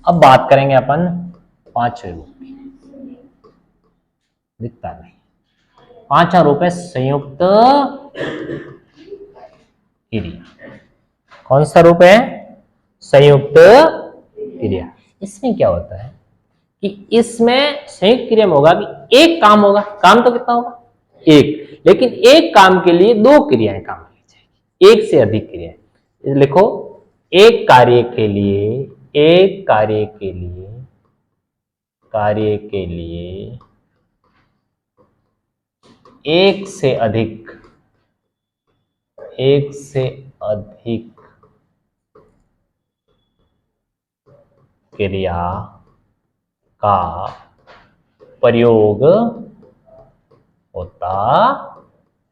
अब बात करेंगे अपन पांचवें रूप की। दिखता नहीं। पांचवा रूप है संयुक्त क्रिया। कौन सा रूप है? संयुक्त क्रिया। इसमें क्या होता है कि इसमें संयुक्त क्रिया में होगा कि एक काम होगा। काम तो कितना होगा? एक। लेकिन एक काम के लिए दो क्रियाएं काम ली जाएगी, एक से अधिक क्रियाएं। लिखो, एक कार्य के लिए एक से अधिक क्रिया का प्रयोग होता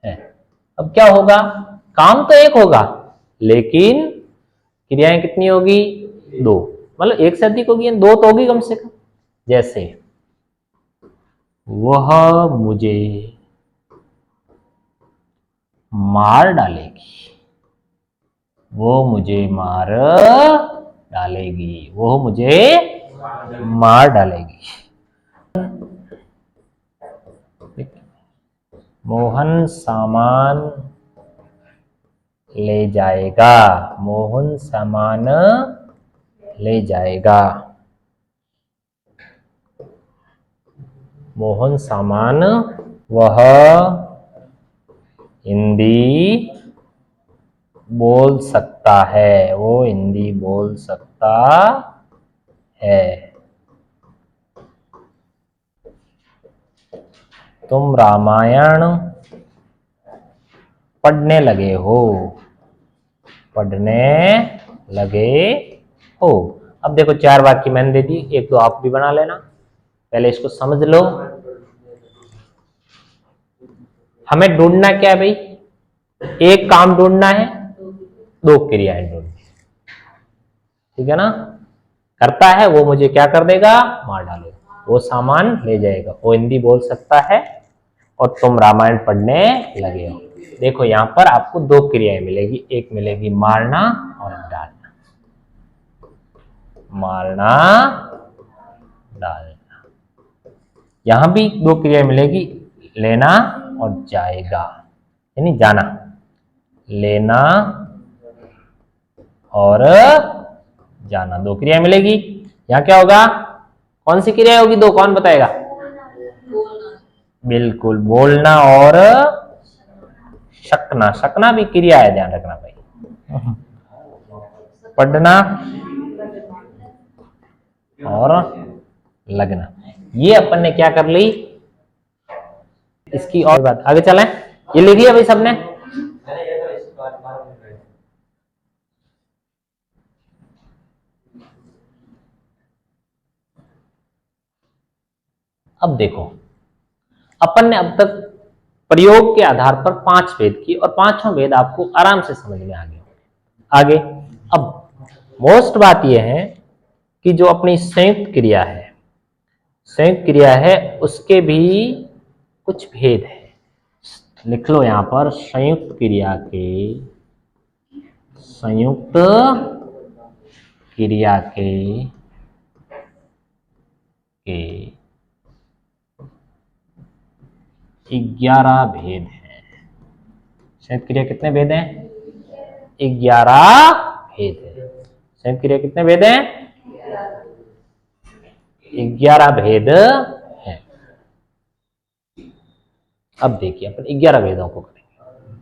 है। अब क्या होगा? काम तो एक होगा लेकिन क्रियाएं कितनी होगी? दो। मतलब एक से अधिक होगी, दो तो होगी कम से कम। जैसे वह मुझे मार डालेगी, वो मुझे मार डालेगी। मोहन सामान ले जाएगा, मोहन सामान ले जाएगा। मोहन सामान। वह हिंदी बोल सकता है, वो हिंदी बोल सकता है। तुम रामायण पढ़ने लगे हो, अब देखो चार वाक्य मैंने दे दी, एक दो आप भी बना लेना। पहले इसको समझ लो। हमें ढूंढना क्या है भाई? एक काम ढूंढना है, दो क्रियाएं ढूंढनी। ठीक है ना? करता है वो मुझे क्या कर देगा? मार डालेगा। वो सामान ले जाएगा, वो हिंदी बोल सकता है, और तुम रामायण पढ़ने लगे हो। देखो यहां पर आपको दो क्रियाएं मिलेगी, एक मिलेगी मारना और डालना। मारना, डालना। यहां भी दो क्रियाएं मिलेगी, लेना और जाएगा, यानी जाना। लेना और जाना, दो क्रिया मिलेगी। यहां क्या होगा? कौन सी क्रिया होगी? दो, कौन बताएगा? बिल्कुल, बोलना और शकना। शकना भी क्रिया है, ध्यान रखना भाई। पढ़ना और लगना, ये अपन ने क्या कर ली? इसकी और बात आगे चलें। ये लिख लिया भाई सबने? अब देखो, अपन ने अब तक प्रयोग के आधार पर 5 भेद किए और पांचों भेद आपको आराम से समझ में आ गए। आगे अब मोस्ट बात यह है कि जो अपनी संयुक्त क्रिया है उसके भी कुछ भेद है। लिख लो यहां पर, संयुक्त क्रिया के 11 भेद हैं। संयुक्त क्रिया कितने भेद हैं? 11 भेद है। संयुक्त क्रिया कितने भेद हैं? 11 भेद हैं। अब देखिए अपन 11 भेदों को करेंगे।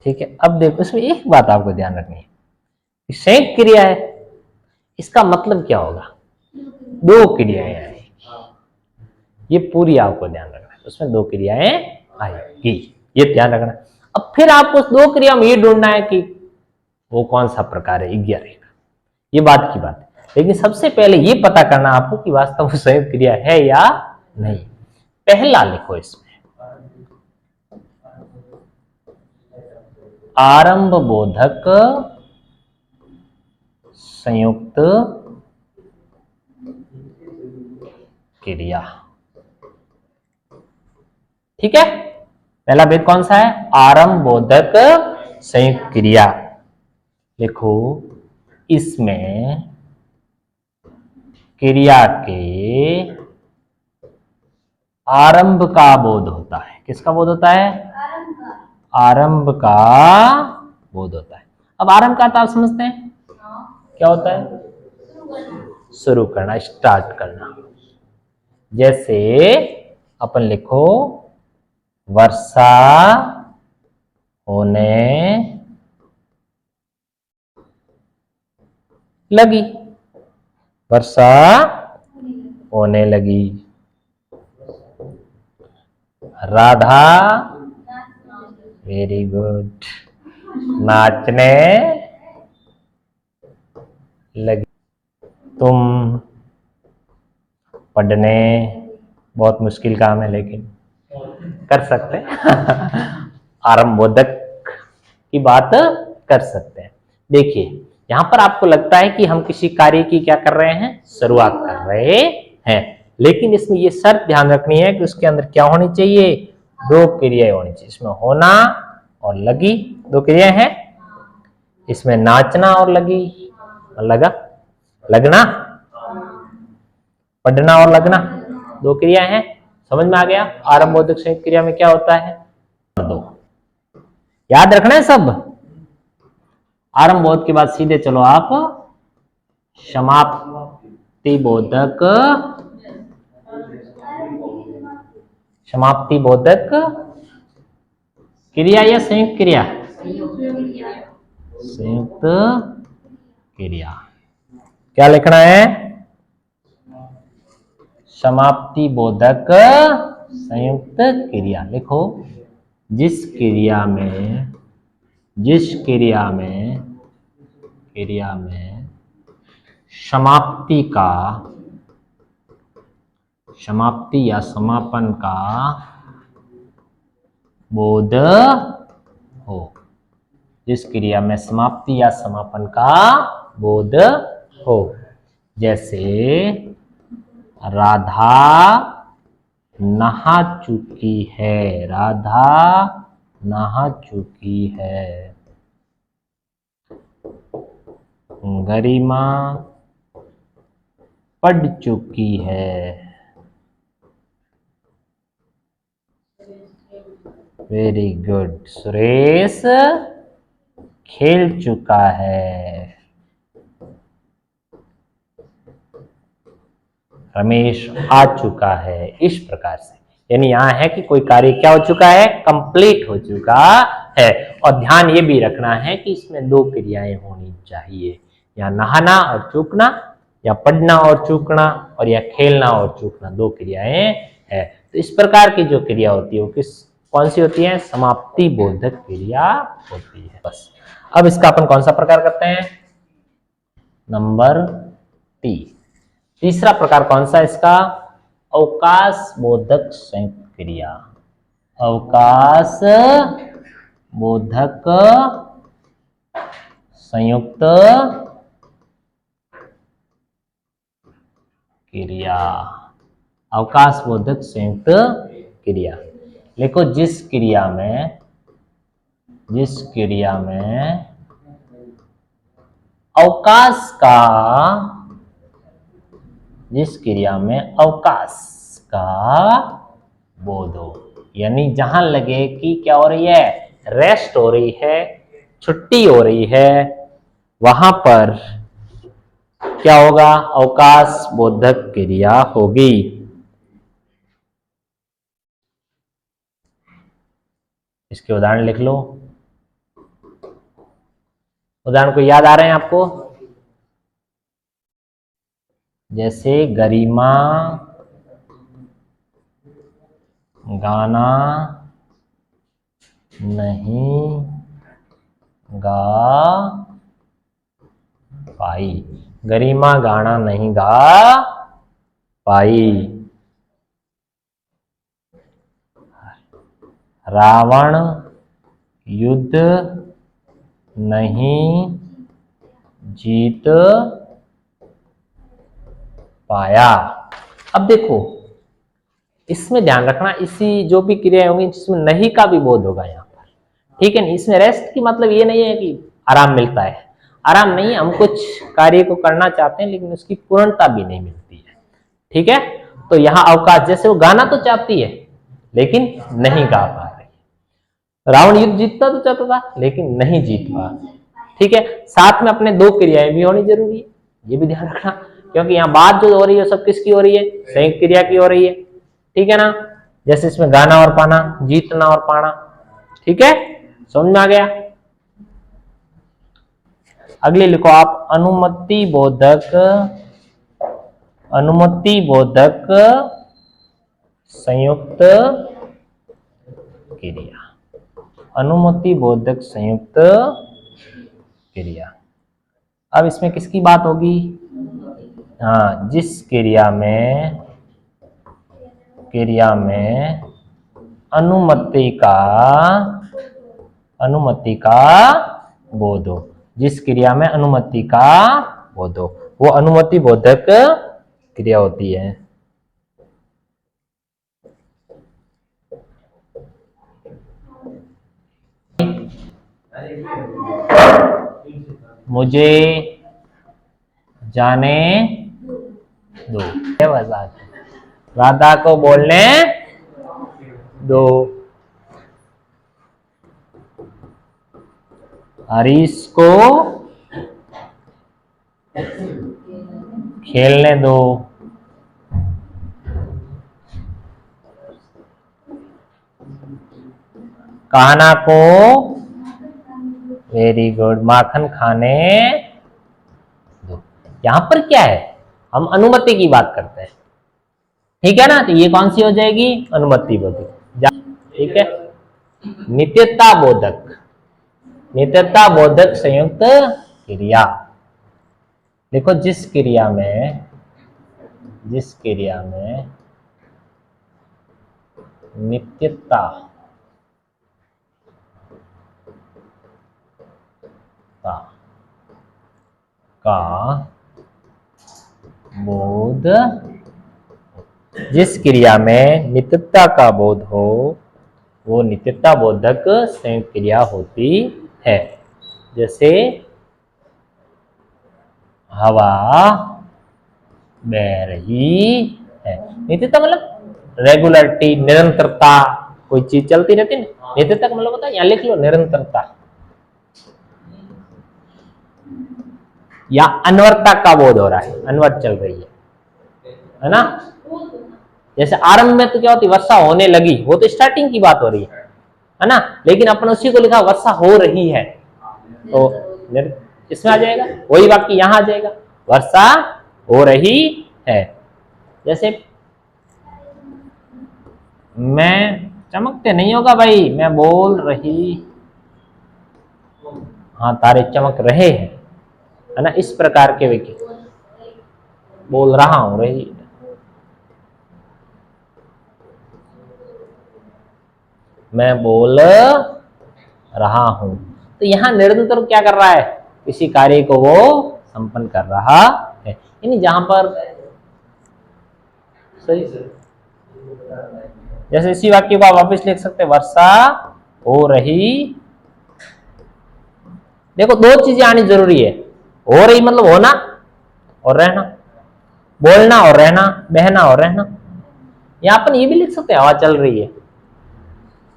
ठीक है, अब देखो इसमें एक बात आपको ध्यान रखनी है, संयुक्त क्रिया है, इसका मतलब क्या होगा? दो क्रियाएं आएगी, ये पूरी आपको ध्यान रखना है, उसमें दो क्रियाएं आएगी, ये ध्यान रखना। अब फिर आपको उस दो क्रिया में ये ढूंढना है कि वो कौन सा प्रकार है 11 का, ये बात की बात है। लेकिन सबसे पहले ये पता करना आपको कि वास्तव में संयुक्त क्रिया है या नहीं। पहला लिखो इसमें, आरंभ बोधक संयुक्त क्रिया। ठीक है, पहला भेद कौन सा है? आरंभ बोधक संयुक्त क्रिया। लिखो, इसमें क्रिया के आरंभ का बोध होता है। किसका बोध होता है? आरंभ का बोध होता है। अब आरंभ का अर्थ आप समझते हैं क्या होता है? शुरू करना, स्टार्ट करना। जैसे अपन लिखो वर्षा होने लगी, वर्षा होने लगी। राधा, वेरी गुड, नाचने लगी। तुम पढ़ने, बहुत मुश्किल काम है लेकिन कर सकते हैं। आरंभोदक की बात कर सकते हैं। देखिए यहां पर आपको लगता है कि हम किसी कार्य की क्या कर रहे हैं? शुरुआत कर रहे हैं, लेकिन इसमें ये शर्त ध्यान रखनी है कि उसके अंदर क्या होनी चाहिए? दो क्रियाएं होनी चाहिए। इसमें होना और लगी दो क्रियाएं हैं। इसमें नाचना और लगी, लगा, लगना, पढ़ना और लगना दो क्रिया हैं। समझ में आ गया? आरंभोदक संयुक्त क्रिया में क्या होता है? दो। याद रखना है सब। आरंभोदक के बाद सीधे चलो आप समाप्ति बोधक, समाप्ति बोधक क्रिया या संयुक्त क्रिया? संयुक्त क्रिया। क्या लिखना है? समाप्ति बोधक संयुक्त क्रिया लिखो। जिस क्रिया में समाप्ति या समापन का बोध हो, जिस क्रिया में समाप्ति या समापन का बोध हो। जैसे राधा नहा चुकी है, राधा नहा चुकी है। गरिमा पढ़ चुकी है। Very good. सुरेश खेल चुका है। रमेश आ चुका है। इस प्रकार से, यानी यहां है कि कोई कार्य क्या हो चुका है? कंप्लीट हो चुका है। और ध्यान ये भी रखना है कि इसमें दो क्रियाएं होनी चाहिए, या नहाना और चूकना, या पढ़ना और चूकना, और या खेलना और चूकना, दो क्रियाएं है। तो इस प्रकार की जो क्रिया होती है वो कौन सी होती है? समाप्ति बोधक क्रिया होती है। बस अब इसका अपन कौन सा प्रकार करते हैं? नंबर 3। तीसरा प्रकार कौन सा इसका? अवकाश बोधक संयुक्त क्रिया। अवकाश बोधक संयुक्त क्रिया। अवकाश बोधक संयुक्त क्रिया लिखो। जिस क्रिया में अवकाश का बोध हो, यानी जहां लगे कि क्या हो रही है? रेस्ट हो रही है, छुट्टी हो रही है, वहां पर क्या होगा? अवकाश बोधक क्रिया होगी। इसके उदाहरण लिख लो। उदाहरण को याद आ रहे हैं आपको? जैसे गरिमा गाना नहीं गा पाई। गरिमा गाना नहीं गा पाई। रावण युद्ध नहीं जीत पाया। अब देखो इसमें ध्यान रखना, इसी जो भी क्रियाएं होंगी जिसमें नहीं का भी बोध होगा यहाँ पर, ठीक है। इसमें रेस्ट की मतलब ये नहीं है कि आराम मिलता है, आराम नहीं, हम कुछ कार्य को करना चाहते हैं लेकिन उसकी पूर्णता भी नहीं मिलती। ठीक है। तो यहां अवकाश, जैसे वो गाना तो चाहती है लेकिन नहीं गा पा रही। रावण युद्ध जीतता तो चाहता था लेकिन नहीं जीत पा। ठीक है, साथ में अपने दो क्रियाएं भी होनी जरूरी है, ये भी ध्यान रखना, क्योंकि यहाँ बात जो हो रही है सब किसकी हो रही है, संयुक्त क्रिया की हो रही है। ठीक है ना, जैसे इसमें गाना और पाना, जीतना और पाना। ठीक है, समझ में आ गया। अगले लिखो आप, अनुमति बोधक, अनुमति बोधक संयुक्त क्रिया, अनुमति बोधक संयुक्त क्रिया। अब इसमें किसकी बात होगी, हाँ, जिस क्रिया में अनुमति का बोध हो, जिस क्रिया में अनुमति का बोध हो, वो अनुमति बोधक क्रिया होती है। मुझे जाने दो, राधा को बोलने दो, हरीश को खेलने दो, कान्हा को, वेरी गुड, माखन खाने दो। यहां पर क्या है, हम अनुमति की बात करते हैं, ठीक है ना, तो ये कौन सी हो जाएगी, अनुमति बोधक। ठीक है, नित्यता बोधक, नित्यता बोधक संयुक्त क्रिया। देखो, जिस क्रिया में नित्यता का बोध, जिस क्रिया में नित्यता का बोध हो, वो नित्यता बोधक संयुक्त क्रिया होती है। जैसे हवा बह रही है, नित्यता मतलब रेगुलरिटी, निरंतरता, कोई चीज चलती रहती है ना, नित्यता का मतलब होता है, यहां लिख लो, निरंतरता या अनवरता का बोध हो रहा है, अनवर चल रही है ना। जैसे आरंभ में तो क्या होती, वर्षा होने लगी, वो तो स्टार्टिंग की बात हो रही है ना, लेकिन अपन उसी को लिखा वर्षा हो रही है, तो इसमें आ जाएगा, वही वाक्य यहां आ जाएगा, वर्षा हो रही है। जैसे मैं, चमकते नहीं होगा भाई, मैं बोल रही, हाँ, तारे चमक रहे हैं, है ना, इस प्रकार के वाक्य, बोल रहा हूं, रही, मैं बोल रहा हूं, तो यहां निरंतर क्या कर रहा है, किसी कार्य को वो संपन्न कर रहा है, यानी जहां पर सही, जैसे इसी वाक्य को आप वापस लिख सकते हैं, वर्षा हो रही, देखो दो चीजें आनी जरूरी है, हो रही मतलब होना और रहना, बोलना और रहना, बहना और रहना। यहां अपन ये भी लिख सकते हैं, हवा चल रही है,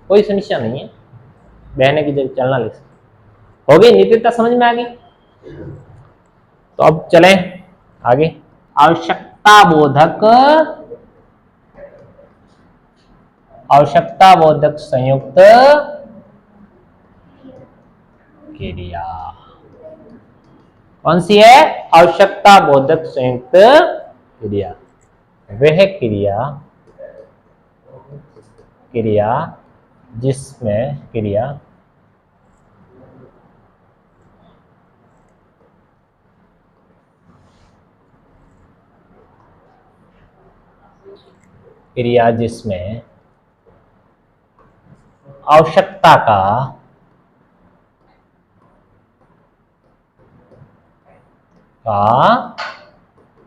कोई समस्या नहीं है, बहने की जगह चलना लिख सकते। हो गई नित्यता, समझ में आ गई। तो अब चलें आगे, आवश्यकता बोधक, आवश्यकता बोधक संयुक्त क्रिया कौन सी है, आवश्यकता बोधक संयुक्त क्रिया, वह क्रिया जिसमें आवश्यकता का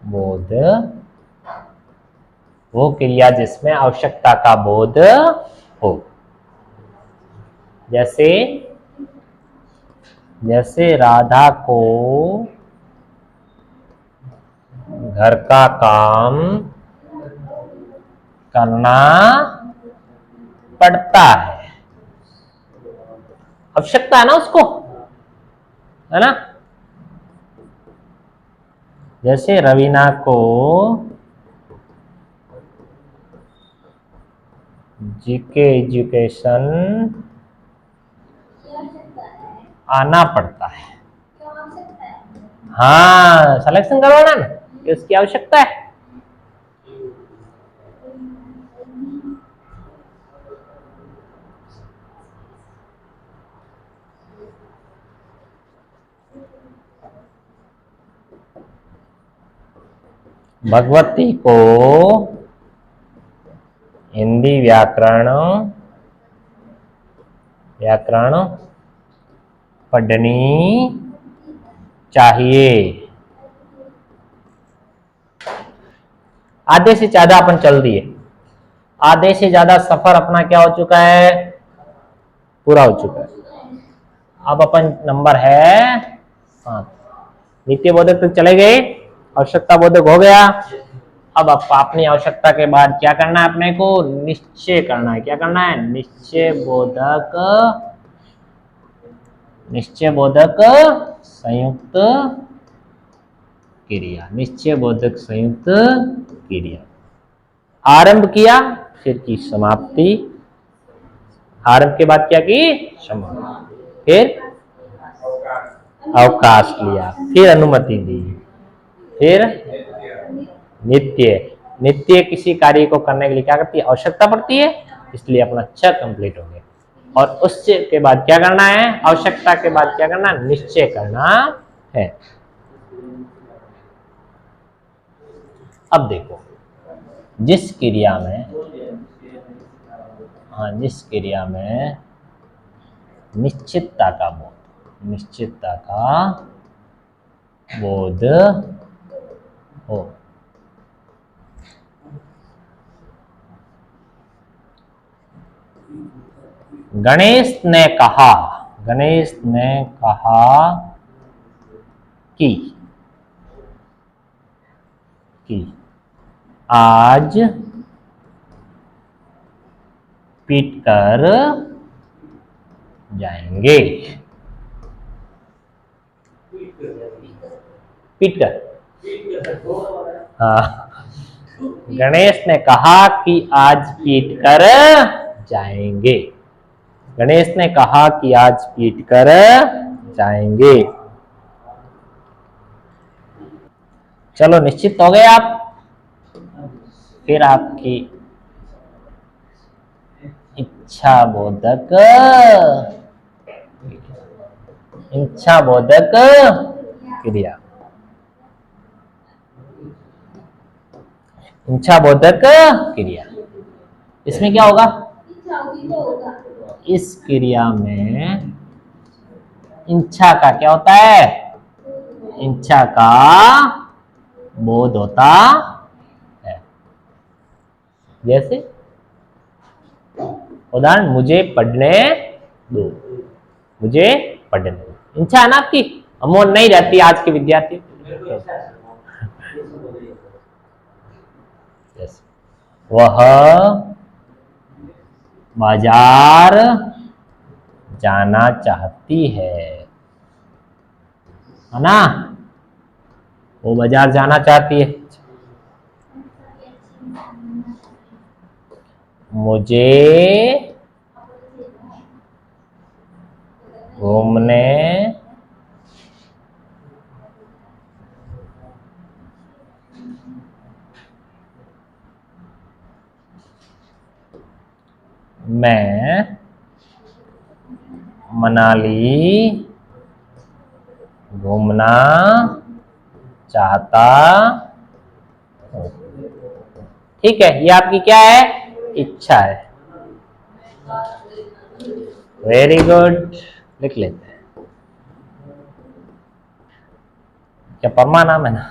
बोध, वो क्रिया जिसमें आवश्यकता का बोध हो। जैसे राधा को घर का काम करना पड़ता है, आवश्यकता है ना उसको, है ना। जैसे रवीना को जीके एजुकेशन आना पड़ता है। हाँ, सिलेक्शन करवाना ना कि उसकी आवश्यकता है। भगवती को हिंदी व्याकरण पढ़नी चाहिए। आधे से ज्यादा अपन चल दिए, आधे से ज्यादा सफर अपना क्या हो चुका है, पूरा हो चुका है। अब अपन नंबर है 7, नित्य बोधक तक चले गए, आवश्यकता बोधक हो गया। अब अपनी आवश्यकता के बाद क्या करना है, अपने को निश्चय करना है। क्या करना है, निश्चय बोधक संयुक्त क्रिया, निश्चय बोधक संयुक्त क्रिया। आरंभ किया, फिर की समाप्ति, आरंभ के बाद क्या की, समाप्ति, फिर अवकाश लिया, फिर अनुमति दी, फिर नित्य किसी कार्य को करने के लिए क्या करती है, आवश्यकता पड़ती है, इसलिए अपना छ कंप्लीट हो गया। और उससे के बाद क्या करना है, आवश्यकता के बाद क्या करना, निश्चय करना है। अब देखो, जिस क्रिया में निश्चितता का बोध हो, गणेश ने कहा कि आज पीट कर जाएंगे। हाँ, गणेश ने कहा कि आज पीट कर जाएंगे। गणेश ने कहा कि आज पीट कर जाएंगे। चलो, निश्चित हो गए आप। फिर आपकी इच्छा बोधक क्रिया, इच्छा बोधक क्रिया, इसमें क्या होगा, इस क्रिया में इच्छा का क्या होता है, इच्छा का बोध होता है। जैसे उदाहरण, मुझे पढ़ने दो, इच्छा है ना आपकी, अमोल नहीं रहती आज के विद्यार्थी। वह बाजार जाना चाहती है ना, वो बाजार जाना चाहती है। मुझे घूमने मैं मनाली घूमना चाहता हूं। ठीक है, ये आपकी क्या है, इच्छा है। वेरी गुड, लिख लेते हैं। क्या परमा नाम है ना,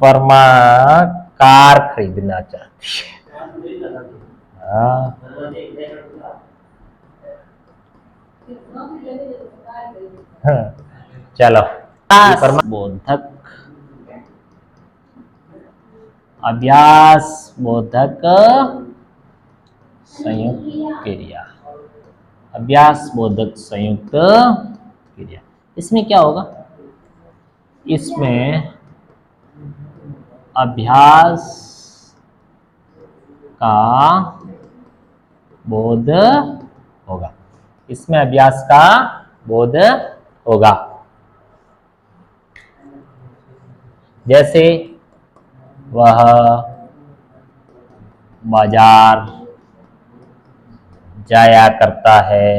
परमा कार खरीदना चाहती है। चलो, बोधक अभ्यास बोधक संयुक्त क्रिया, अभ्यास बोधक संयुक्त क्रिया। इसमें क्या होगा, इसमें अभ्यास का बोध होगा, इसमें अभ्यास का बोध होगा। जैसे वह बाजार जाया करता है,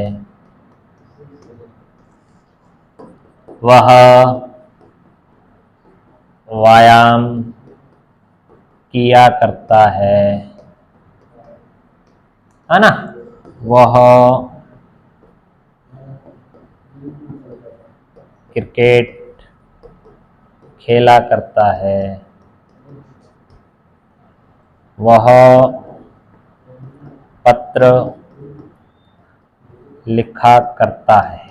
वह व्यायाम किया करता है ना, वह क्रिकेट खेला करता है, वह पत्र लिखा करता है।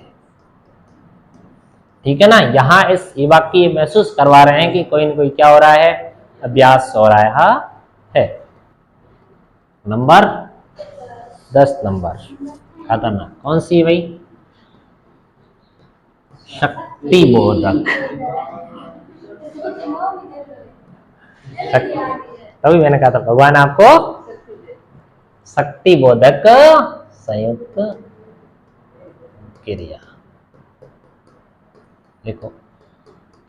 ठीक है ना, यहाँ इस ये वाक्य महसूस करवा रहे हैं कि कोई न कोई क्या हो रहा है, अभ्यास हो रहा है। नंबर 10 नंबर खतरनाक कौन सी है भाई, शक्ति बोधक। तभी मैंने कहा था भगवान आपको शक्ति बोधक संयुक्त क्रिया। देखो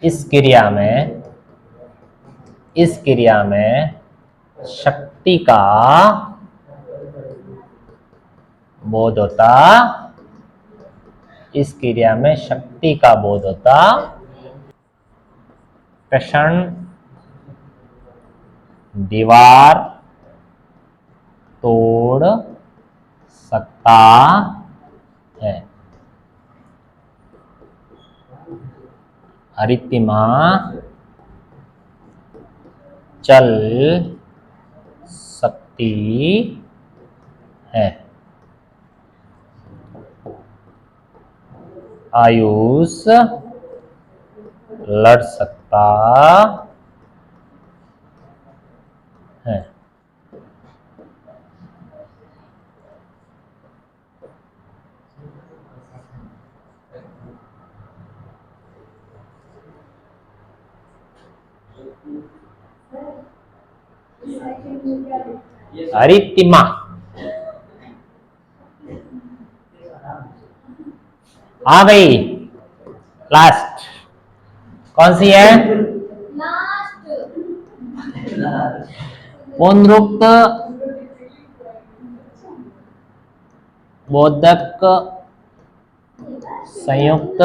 इस क्रिया में शक्ति का बोध होता, इस क्रिया में शक्ति का बोध होता। कृष्ण दीवार तोड़ सकता है, अरितिमा चल सकती है, आयुष लड़ सकता है। अरितिमा हाँ भाई, लास्ट कौन सी है, पुनरुक्त बोधक संयुक्त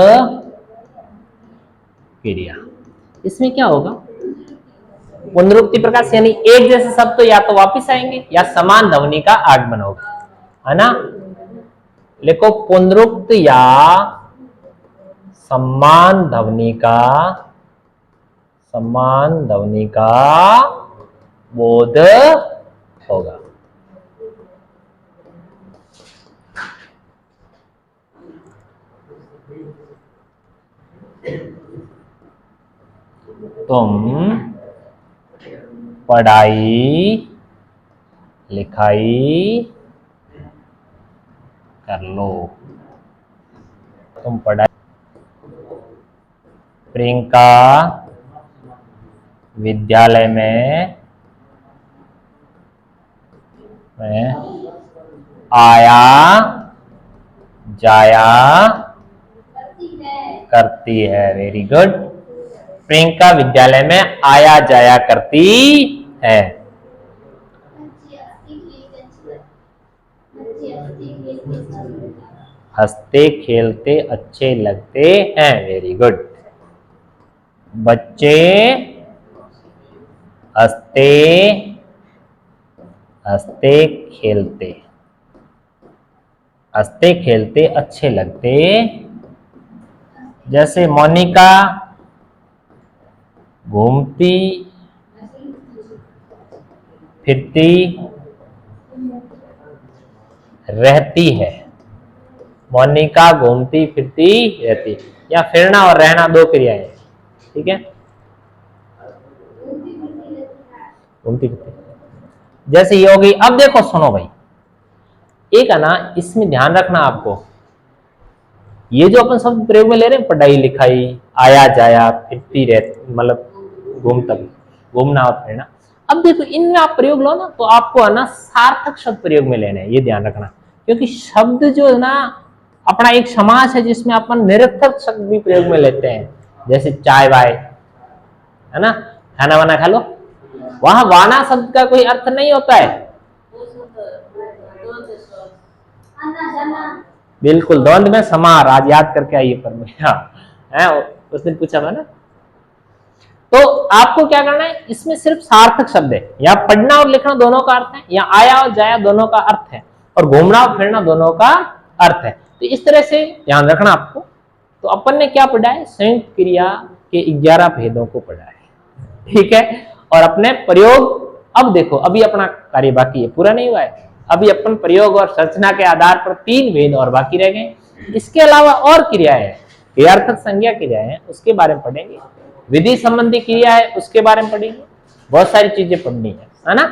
क्रिया। इसमें क्या होगा, पुनरुक्ति प्रकाश यानी एक जैसे शब्द तो या तो वापिस आएंगे या समान ध्वनि का आगमन होगा, है ना। लिखो पुनरुक्त या समान ध्वनि का बोध होगा। तुम पढ़ाई लिखाई कर लो, तुम पढ़ाई। प्रियंका विद्यालय में आया जाया करती है, वेरी गुड। प्रियंका विद्यालय में आया जाया करती है। हंसते खेलते अच्छे लगते हैं, वेरी गुड। बच्चे हंसते खेलते अच्छे लगते। जैसे मोनिका घूमती फिरती रहती है, मोनिका घूमती फिरती रहती, या फिरना और रहना दो क्रियाएं, ठीक है। घूमती फिरती। जैसे ये हो गई। अब देखो सुनो भाई, एक है ना, इसमें ध्यान रखना आपको, ये जो अपन शब्द प्रयोग में ले रहे हैं, पढ़ाई लिखाई, आया जाया, फिरती रह, मतलब घूमना और फिरना। अब देखो इनमें आप प्रयोग लो ना, तो आपको है ना सार्थक शब्द प्रयोग में लेने हैं, ये ध्यान रखना। क्योंकि शब्द जो है ना, अपना एक समास है जिसमें अपन निरर्थक शब्द भी प्रयोग में लेते हैं, जैसे चाय वाय, है ना, खाना वाना खा लो, वहां वाना शब्द का कोई अर्थ नहीं होता है। बिल्कुल, द्वंद में समार, आज याद करके आइए पर में, हाँ, उस दिन पूछा था ना। तो आपको क्या करना है, इसमें सिर्फ सार्थक शब्द है, या पढ़ना और लिखना दोनों का अर्थ है, या आया और जाया दोनों का अर्थ है, और घूमना और फिरना दोनों का अर्थ है। तो इस तरह से ध्यान रखना आपको। तो अपन ने क्या पढ़ा है, संयुक्त क्रिया के 11 भेदों को पढ़ा है, ठीक है। और अपने प्रयोग, अब देखो अभी अपना कार्य बाकी है, पूरा नहीं हुआ है। अभी अपन प्रयोग और संरचना के आधार पर 3 भेद और बाकी रह गए। इसके अलावा और क्रियाएं हैं, क्रियार्थक संज्ञा क्रियाएं हैं, उसके बारे में पढ़ेंगे। विधि संबंधी क्रिया है, उसके बारे में पढ़ेंगे। बहुत सारी चीजें पढ़नी है ना।